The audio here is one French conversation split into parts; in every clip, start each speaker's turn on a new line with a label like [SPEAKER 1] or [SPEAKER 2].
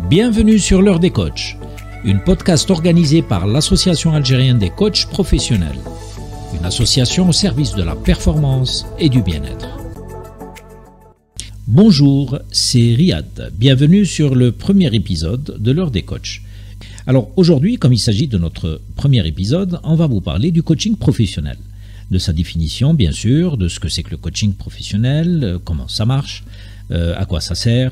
[SPEAKER 1] Bienvenue sur l'heure des coachs, une podcast organisée par l'Association algérienne des coachs professionnels, une association au service de la performance et du bien-être. Bonjour, c'est Riyad. Bienvenue sur le premier épisode de l'heure des coachs. Alors aujourd'hui, comme il s'agit de notre premier épisode, on va vous parler du coaching professionnel, de sa définition bien sûr, de ce que c'est que le coaching professionnel, comment ça marche, à quoi ça sert,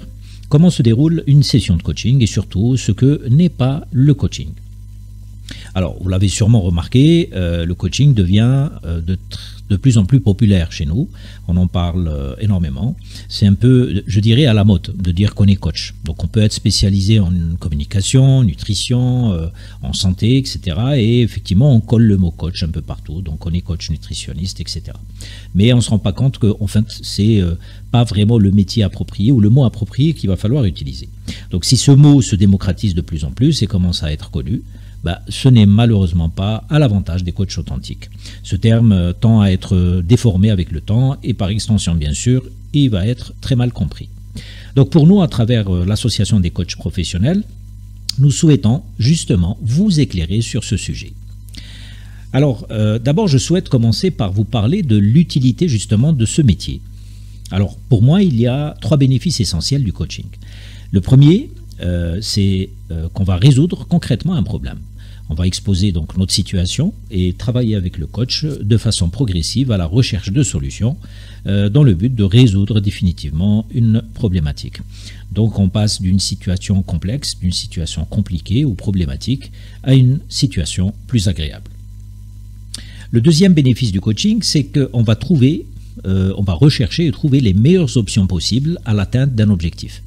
[SPEAKER 1] comment se déroule une session de coaching et surtout ce que n'est pas le coaching. Alors, vous l'avez sûrement remarqué, le coaching devient de plus en plus populaire chez nous. On en parle énormément. C'est un peu, je dirais, à la mode de dire qu'on est coach. Donc, on peut être spécialisé en communication, nutrition, en santé, etc. Et effectivement, on colle le mot coach un peu partout. Donc, on est coach nutritionniste, etc. Mais on ne se rend pas compte que, en fait, c'est pas vraiment le métier approprié ou le mot approprié qu'il va falloir utiliser. Donc, si ce mot se démocratise de plus en plus et commence à être connu, ce n'est malheureusement pas à l'avantage des coachs authentiques. Ce terme tend à être déformé avec le temps et par extension bien sûr, il va être très mal compris. Donc pour nous, à travers l'association des coachs professionnels, nous souhaitons justement vous éclairer sur ce sujet. Alors d'abord, je souhaite commencer par vous parler de l'utilité justement de ce métier. Alors pour moi, il y a 3 bénéfices essentiels du coaching. Le premier, c'est qu'on va résoudre concrètement un problème. On va exposer donc notre situation et travailler avec le coach de façon progressive à la recherche de solutions dans le but de résoudre définitivement une problématique. Donc on passe d'une situation complexe, d'une situation compliquée ou problématique à une situation plus agréable. Le deuxième bénéfice du coaching, c'est qu'on va rechercher et trouver les meilleures options possibles à l'atteinte d'un objectif.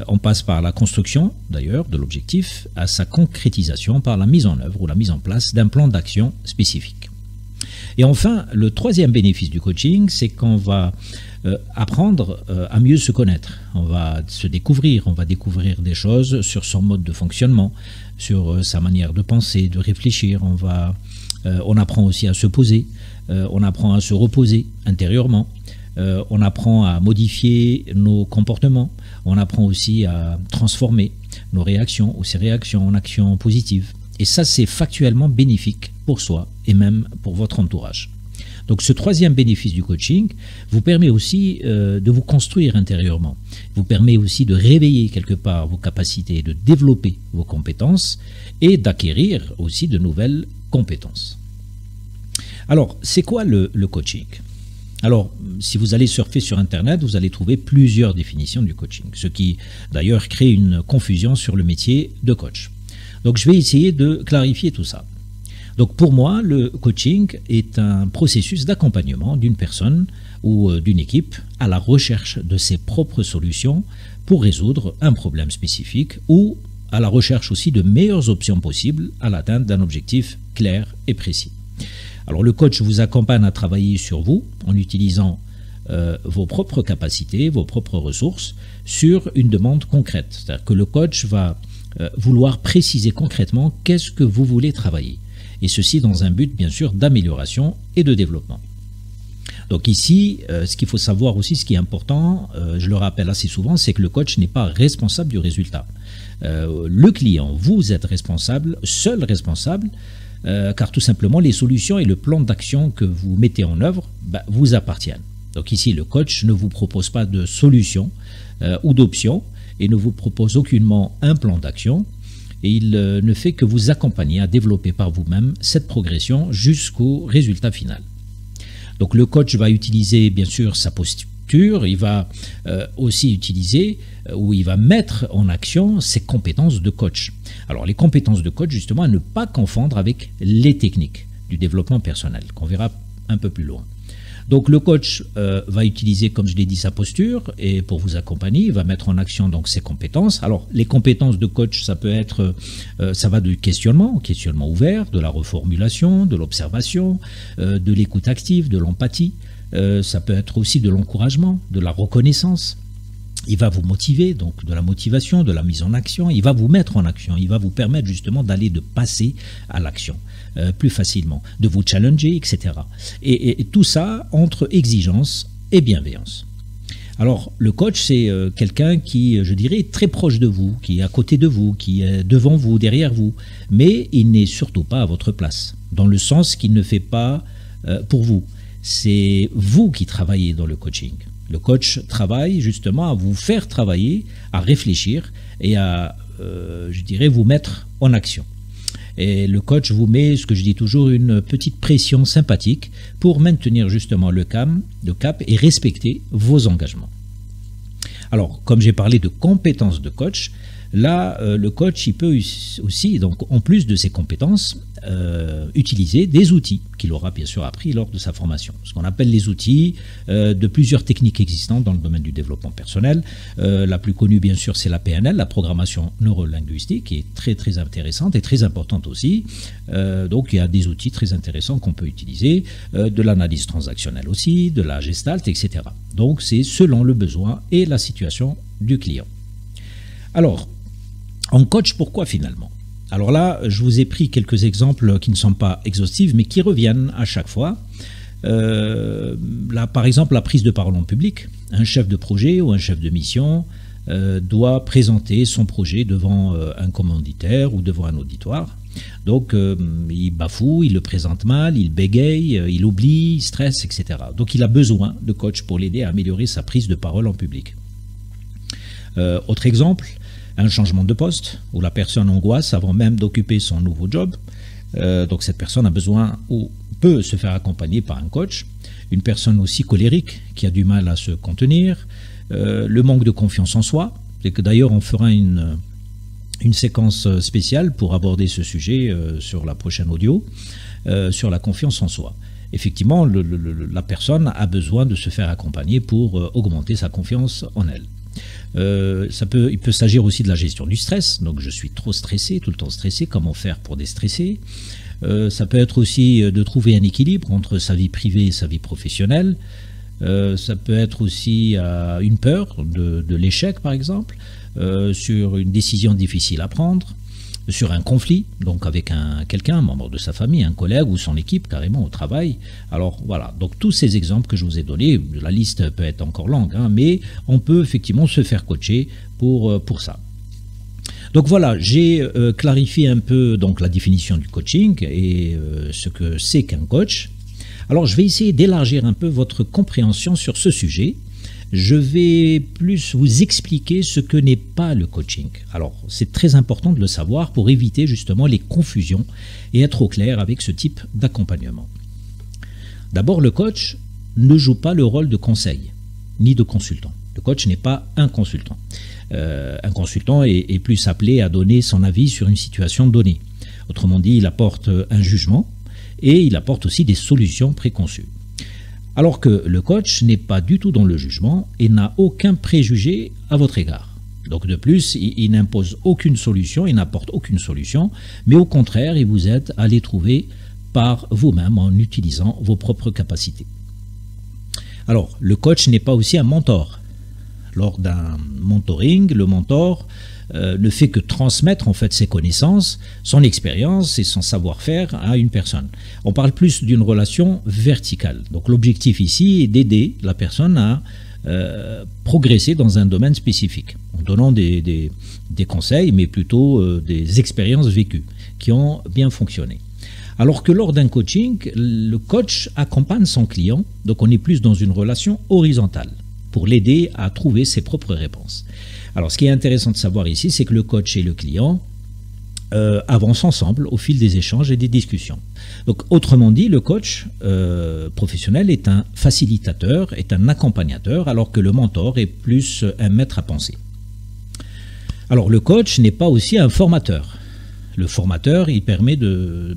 [SPEAKER 1] On passe par la construction, d'ailleurs, de l'objectif, à sa concrétisation par la mise en œuvre ou la mise en place d'un plan d'action spécifique. Et enfin, le troisième bénéfice du coaching, c'est qu'on va apprendre à mieux se connaître. On va se découvrir, on va découvrir des choses sur son mode de fonctionnement, sur sa manière de penser, de réfléchir. On apprend aussi à se poser, on apprend à se reposer intérieurement. On apprend à modifier nos comportements, on apprend aussi à transformer nos réactions ou ces réactions en actions positives. Et ça, c'est factuellement bénéfique pour soi et même pour votre entourage. Donc ce troisième bénéfice du coaching vous permet aussi de vous construire intérieurement, vous permet aussi de réveiller quelque part vos capacités, de développer vos compétences et d'acquérir aussi de nouvelles compétences. Alors, c'est quoi le coaching ? Alors, si vous allez surfer sur Internet, vous allez trouver plusieurs définitions du coaching, ce qui d'ailleurs crée une confusion sur le métier de coach. Donc, je vais essayer de clarifier tout ça. Donc, pour moi, le coaching est un processus d'accompagnement d'une personne ou d'une équipe à la recherche de ses propres solutions pour résoudre un problème spécifique ou à la recherche aussi de meilleures options possibles à l'atteinte d'un objectif clair et précis. Alors le coach vous accompagne à travailler sur vous en utilisant vos propres capacités, vos propres ressources sur une demande concrète. C'est-à-dire que le coach va vouloir préciser concrètement qu'est-ce que vous voulez travailler. Et ceci dans un but bien sûr d'amélioration et de développement. Donc ici, ce qu'il faut savoir aussi, ce qui est important, je le rappelle assez souvent, c'est que le coach n'est pas responsable du résultat. Le client, vous êtes responsable, seul responsable, car tout simplement les solutions et le plan d'action que vous mettez en œuvre vous appartiennent. Donc ici le coach ne vous propose pas de solution ou d'option et ne vous propose aucunement un plan d'action et il ne fait que vous accompagner à développer par vous-même cette progression jusqu'au résultat final. Donc le coach va utiliser bien sûr sa posture, il va aussi utiliser ou il va mettre en action ses compétences de coach. Alors les compétences de coach justement à ne pas confondre avec les techniques du développement personnel qu'on verra un peu plus loin. Donc le coach va utiliser, comme je l'ai dit, sa posture et pour vous accompagner, il va mettre en action donc ses compétences. Alors les compétences de coach, ça peut être, ça va du questionnement ouvert, de la reformulation, de l'observation, de l'écoute active, de l'empathie. Ça peut être aussi de l'encouragement, de la reconnaissance. Il va vous motiver, donc de la motivation, de la mise en action. Il va vous mettre en action. Il va vous permettre justement de passer à l'action plus facilement, de vous challenger, etc. Et tout ça entre exigence et bienveillance. Alors, le coach, c'est quelqu'un qui, je dirais, est très proche de vous, qui est à côté de vous, qui est devant vous, derrière vous. Mais il n'est surtout pas à votre place, dans le sens qu'il ne fait pas pour vous. C'est vous qui travaillez dans le coaching. Le coach travaille justement à vous faire travailler, à réfléchir et à, je dirais, vous mettre en action. Et le coach vous met, ce que je dis toujours, une petite pression sympathique pour maintenir justement le cap et respecter vos engagements. Alors, comme j'ai parlé de compétences de coach, là, le coach, il peut aussi, donc, en plus de ses compétences, utiliser des outils qu'il aura bien sûr appris lors de sa formation. Ce qu'on appelle les outils de plusieurs techniques existantes dans le domaine du développement personnel. La plus connue, bien sûr, c'est la PNL, la programmation neurolinguistique, qui est très très intéressante et très importante aussi. Donc, il y a des outils très intéressants qu'on peut utiliser, de l'analyse transactionnelle aussi, de la gestalt, etc. Donc, c'est selon le besoin et la situation du client. Alors, en coach, pourquoi finalement ? Alors là, je vous ai pris quelques exemples qui ne sont pas exhaustifs, mais qui reviennent à chaque fois. Là, par exemple, la prise de parole en public. Un chef de projet ou un chef de mission doit présenter son projet devant un commanditaire ou devant un auditoire. Donc, il bafoue, il le présente mal, il bégaye, il oublie, il stresse, etc. Donc, il a besoin de coach pour l'aider à améliorer sa prise de parole en public. Autre exemple, un changement de poste où la personne angoisse avant même d'occuper son nouveau job. Donc cette personne a besoin ou peut se faire accompagner par un coach. Une personne aussi colérique qui a du mal à se contenir. Le manque de confiance en soi. C'est que d'ailleurs on fera une séquence spéciale pour aborder ce sujet sur la prochaine audio, sur la confiance en soi. Effectivement, la personne a besoin de se faire accompagner pour augmenter sa confiance en elle. Il peut s'agir aussi de la gestion du stress. Donc je suis trop stressé, tout le temps stressé, comment faire pour déstresser. Ça peut être aussi de trouver un équilibre entre sa vie privée et sa vie professionnelle. Ça peut être aussi une peur de l'échec par exemple, sur une décision difficile à prendre, sur un conflit, donc avec quelqu'un, un membre de sa famille, un collègue ou son équipe carrément au travail. Alors voilà, donc tous ces exemples que je vous ai donnés, la liste peut être encore longue, hein, mais on peut effectivement se faire coacher pour ça. Donc voilà, j'ai clarifié un peu donc, la définition du coaching et ce que c'est qu'un coach. Alors je vais essayer d'élargir un peu votre compréhension sur ce sujet. Je vais plus vous expliquer ce que n'est pas le coaching. Alors, c'est très important de le savoir pour éviter justement les confusions et être au clair avec ce type d'accompagnement. D'abord, le coach ne joue pas le rôle de conseil, ni de consultant. Le coach n'est pas un consultant. Un consultant est plus appelé à donner son avis sur une situation donnée. Autrement dit, il apporte un jugement et il apporte aussi des solutions préconçues. Alors que le coach n'est pas du tout dans le jugement et n'a aucun préjugé à votre égard. Donc de plus, il n'impose aucune solution, il n'apporte aucune solution, mais au contraire, il vous aide à les trouver par vous-même en utilisant vos propres capacités. Alors, le coach n'est pas aussi un mentor. Lors d'un mentoring, le mentor ne fait que transmettre en fait ses connaissances, son expérience et son savoir-faire à une personne. On parle plus d'une relation verticale. Donc l'objectif ici est d'aider la personne à progresser dans un domaine spécifique, en donnant des conseils, mais plutôt des expériences vécues qui ont bien fonctionné. Alors que lors d'un coaching, le coach accompagne son client, donc on est plus dans une relation horizontale, pour l'aider à trouver ses propres réponses. Alors, ce qui est intéressant de savoir ici, c'est que le coach et le client avancent ensemble au fil des échanges et des discussions. Donc, autrement dit, le coach professionnel est un facilitateur, est un accompagnateur, alors que le mentor est plus un maître à penser. Alors, le coach n'est pas aussi un formateur. Le formateur, il permet de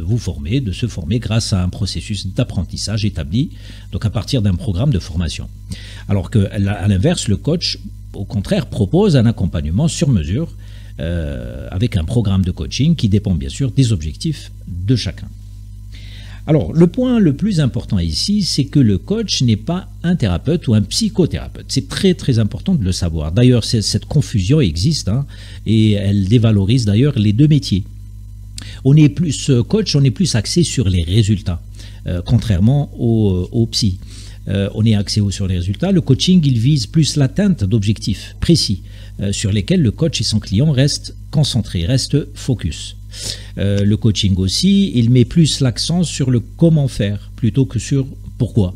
[SPEAKER 1] vous former, de se former grâce à un processus d'apprentissage établi, donc à partir d'un programme de formation. Alors qu'à l'inverse, le coach, au contraire, propose un accompagnement sur mesure avec un programme de coaching qui dépend bien sûr des objectifs de chacun. Alors, le point le plus important ici, c'est que le coach n'est pas un thérapeute ou un psychothérapeute. C'est très très important de le savoir. D'ailleurs, cette confusion existe et elle dévalorise d'ailleurs les deux métiers. On est plus coach, on est plus axé sur les résultats, contrairement au psy. on est axé sur les résultats. Le coaching, il vise plus l'atteinte d'objectifs précis sur lesquels le coach et son client restent concentrés, restent focus. Le coaching aussi, il met plus l'accent sur le comment faire plutôt que sur pourquoi.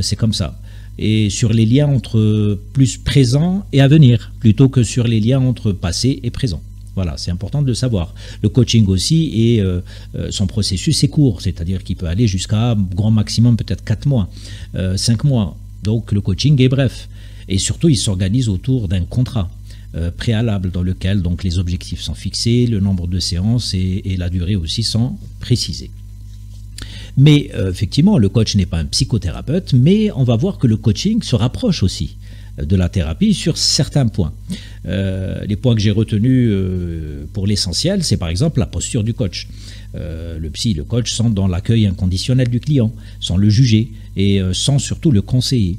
[SPEAKER 1] C'est comme ça. Et sur les liens entre plus présent et à venir plutôt que sur les liens entre passé et présent. Voilà, c'est important de le savoir. Le coaching aussi, et son processus est court, c'est-à-dire qu'il peut aller jusqu'à grand maximum peut-être 4 mois, 5 mois. Donc le coaching est bref. Et surtout, il s'organise autour d'un contrat préalable dans lequel donc, les objectifs sont fixés, le nombre de séances et la durée aussi sont précisés. Mais effectivement, le coach n'est pas un psychothérapeute, mais on va voir que le coaching se rapproche aussi de la thérapie sur certains points. Les points que j'ai retenus pour l'essentiel, c'est par exemple la posture du coach. Le psy et le coach sont dans l'accueil inconditionnel du client, sans le juger et sans surtout le conseiller.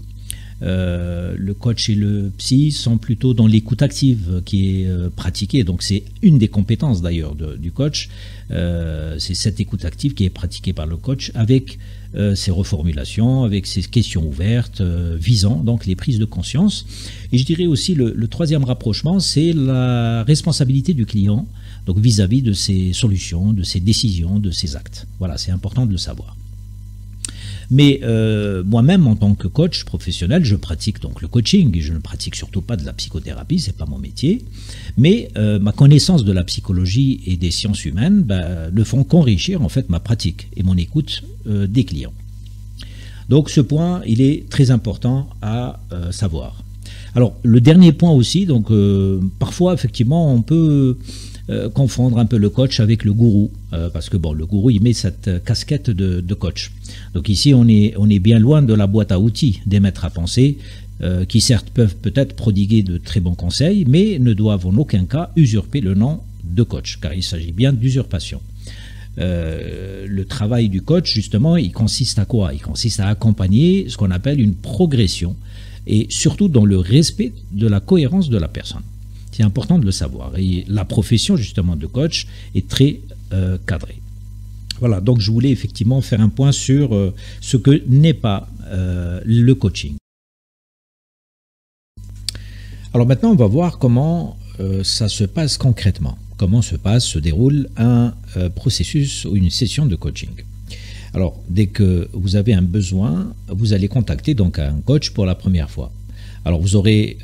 [SPEAKER 1] Le coach et le psy sont plutôt dans l'écoute active qui est pratiquée. Donc c'est une des compétences d'ailleurs du coach. C'est cette écoute active qui est pratiquée par le coach avec ses reformulations, avec ses questions ouvertes, visant donc les prises de conscience. Et je dirais aussi le troisième rapprochement, c'est la responsabilité du client, donc vis-à-vis de ses solutions, de ses décisions, de ses actes. Voilà, c'est important de le savoir. Mais moi-même, en tant que coach professionnel, je pratique donc le coaching et je ne pratique surtout pas de la psychothérapie, c'est pas mon métier. Mais ma connaissance de la psychologie et des sciences humaines ne font qu'enrichir en fait ma pratique et mon écoute des clients. Donc ce point, il est très important à savoir. Alors le dernier point aussi, donc parfois effectivement on peut confondre un peu le coach avec le gourou, parce que bon, le gourou il met cette casquette de coach. Donc ici on est bien loin de la boîte à outils des maîtres à penser, qui certes peuvent peut-être prodiguer de très bons conseils, mais ne doivent en aucun cas usurper le nom de coach, car il s'agit bien d'usurpation. Le travail du coach justement, il consiste à quoi? Il consiste à accompagner ce qu'on appelle une progression, et surtout dans le respect de la cohérence de la personne. C'est important de le savoir. Et la profession justement de coach est très cadrée. Voilà, donc je voulais effectivement faire un point sur ce que n'est pas le coaching. Alors maintenant, on va voir comment ça se passe concrètement. Comment se déroule un processus ou une session de coaching. Alors, dès que vous avez un besoin, vous allez contacter donc un coach pour la première fois. Alors vous aurez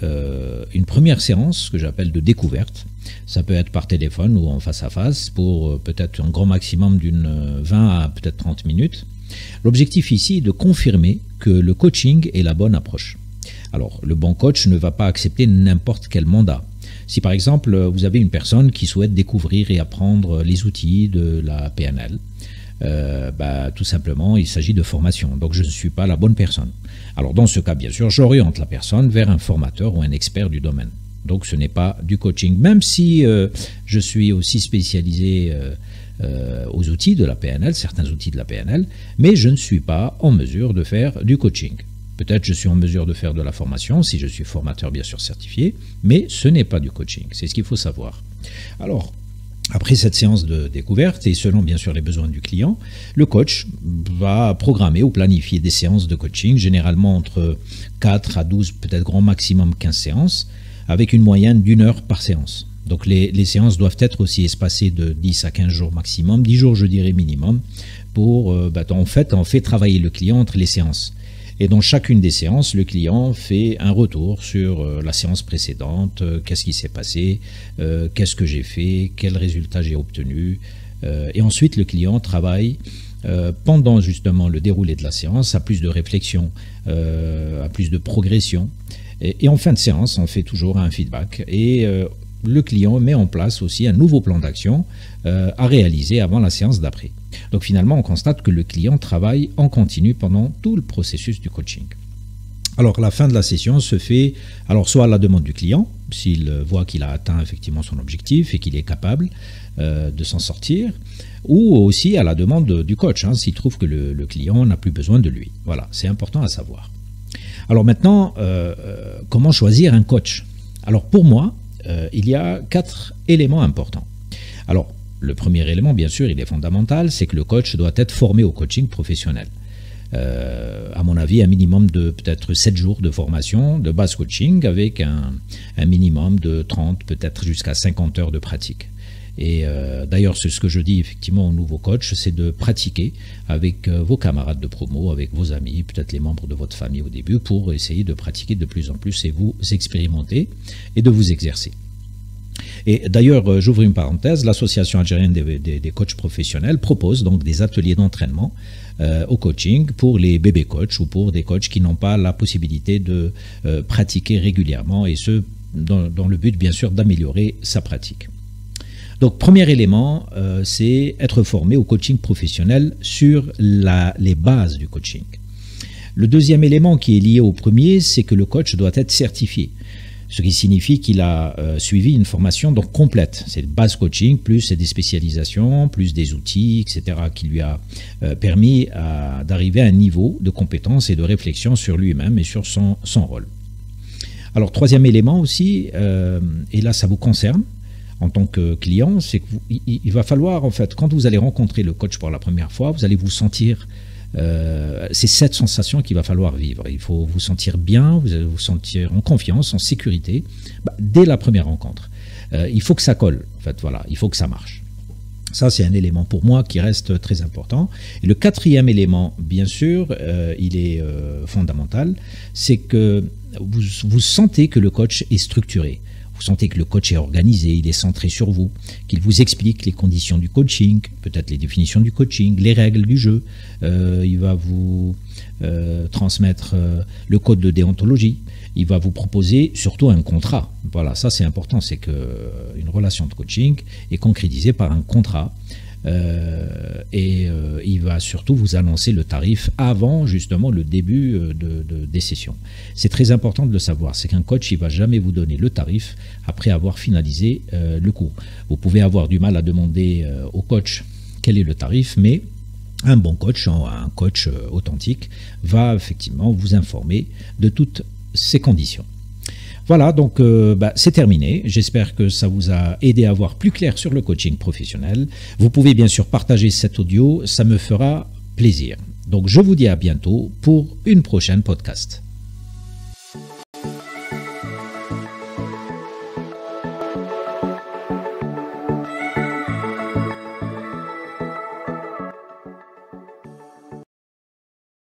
[SPEAKER 1] une première séance que j'appelle de découverte. Ça peut être par téléphone ou en face à face pour peut-être un grand maximum d'une 20 à peut-être 30 minutes. L'objectif ici est de confirmer que le coaching est la bonne approche. Alors le bon coach ne va pas accepter n'importe quel mandat. Si par exemple vous avez une personne qui souhaite découvrir et apprendre les outils de la PNL, tout simplement il s'agit de formation, donc je ne suis pas la bonne personne. Alors dans ce cas bien sûr j'oriente la personne vers un formateur ou un expert du domaine, donc ce n'est pas du coaching, même si je suis aussi spécialisé aux outils de la PNL, certains outils de la PNL, mais je ne suis pas en mesure de faire du coaching. Peut-être je suis en mesure de faire de la formation si je suis formateur bien sûr certifié, mais ce n'est pas du coaching, c'est ce qu'il faut savoir. Alors après cette séance de découverte, et selon bien sûr les besoins du client, le coach va programmer ou planifier des séances de coaching, généralement entre 4 à 12, peut-être grand maximum 15 séances, avec une moyenne d'1 heure par séance. Donc les séances doivent être aussi espacées de 10 à 15 jours maximum, 10 jours je dirais minimum, pour en fait on fait travailler le client entre les séances. Et dans chacune des séances, le client fait un retour sur la séance précédente, qu'est-ce qui s'est passé, qu'est-ce que j'ai fait, quels résultats j'ai obtenus. Et ensuite, le client travaille pendant justement le déroulé de la séance à plus de réflexion, à plus de progression. Et en fin de séance, on fait toujours un feedback. Et le client met en place aussi un nouveau plan d'action à réaliser avant la séance d'après. Donc finalement, on constate que le client travaille en continu pendant tout le processus du coaching. Alors la fin de la session se fait soit à la demande du client, s'il voit qu'il a atteint effectivement son objectif et qu'il est capable de s'en sortir, ou aussi à la demande du coach, s'il trouve que le client n'a plus besoin de lui. Voilà, c'est important à savoir. Alors maintenant, comment choisir un coach? Alors pour moi, il y a 4 éléments importants. Alors, le premier élément, bien sûr, il est fondamental, c'est que le coach doit être formé au coaching professionnel. à mon avis, un minimum de peut-être 7 jours de formation, de base coaching, avec un minimum de 30, peut-être jusqu'à 50 heures de pratique. Et d'ailleurs, c'est ce que je dis effectivement aux nouveaux coachs, c'est de pratiquer avec vos camarades de promo, avec vos amis, peut-être les membres de votre famille au début, pour essayer de pratiquer de plus en plus et vous expérimenter et de vous exercer. Et d'ailleurs, j'ouvre une parenthèse, l'Association algérienne des coachs professionnels propose donc des ateliers d'entraînement au coaching pour les bébés coachs ou pour des coachs qui n'ont pas la possibilité de pratiquer régulièrement, et ce, dans le but bien sûr d'améliorer sa pratique. Donc, premier élément, c'est être formé au coaching professionnel sur les bases du coaching. Le deuxième élément qui est lié au premier, c'est que le coach doit être certifié. Ce qui signifie qu'il a suivi une formation donc complète. C'est base coaching, plus des spécialisations, plus des outils, etc., qui lui a permis d'arriver à un niveau de compétence et de réflexion sur lui-même et sur son rôle. Alors, troisième élément aussi, et là ça vous concerne, en tant que client, c'est qu'il va falloir, en fait, quand vous allez rencontrer le coach pour la première fois, vous allez vous sentir, c'est cette sensation qu'il va falloir vivre. Il faut vous sentir bien, vous allez vous sentir en confiance, en sécurité, dès la première rencontre. Il faut que ça colle, en fait, voilà, il faut que ça marche. Ça, c'est un élément pour moi qui reste très important. Et le quatrième élément, bien sûr, il est fondamental, c'est que vous sentez que le coach est structuré. Vous sentez que le coach est organisé, il est centré sur vous, qu'il vous explique les conditions du coaching, peut-être les définitions du coaching, les règles du jeu. Il va vous transmettre le code de déontologie. Il va vous proposer surtout un contrat. Voilà, ça c'est important, c'est qu'une relation de coaching est concrétisée par un contrat. Il va surtout vous annoncer le tarif avant justement le début des sessions. C'est très important de le savoir, c'est qu'un coach il va jamais vous donner le tarif après avoir finalisé le cours. Vous pouvez avoir du mal à demander au coach quel est le tarif, mais un bon coach, un coach authentique, va effectivement vous informer de toutes ces conditions. Voilà, donc c'est terminé. J'espère que ça vous a aidé à voir plus clair sur le coaching professionnel. Vous pouvez bien sûr partager cet audio, ça me fera plaisir. Donc je vous dis à bientôt pour une prochaine podcast.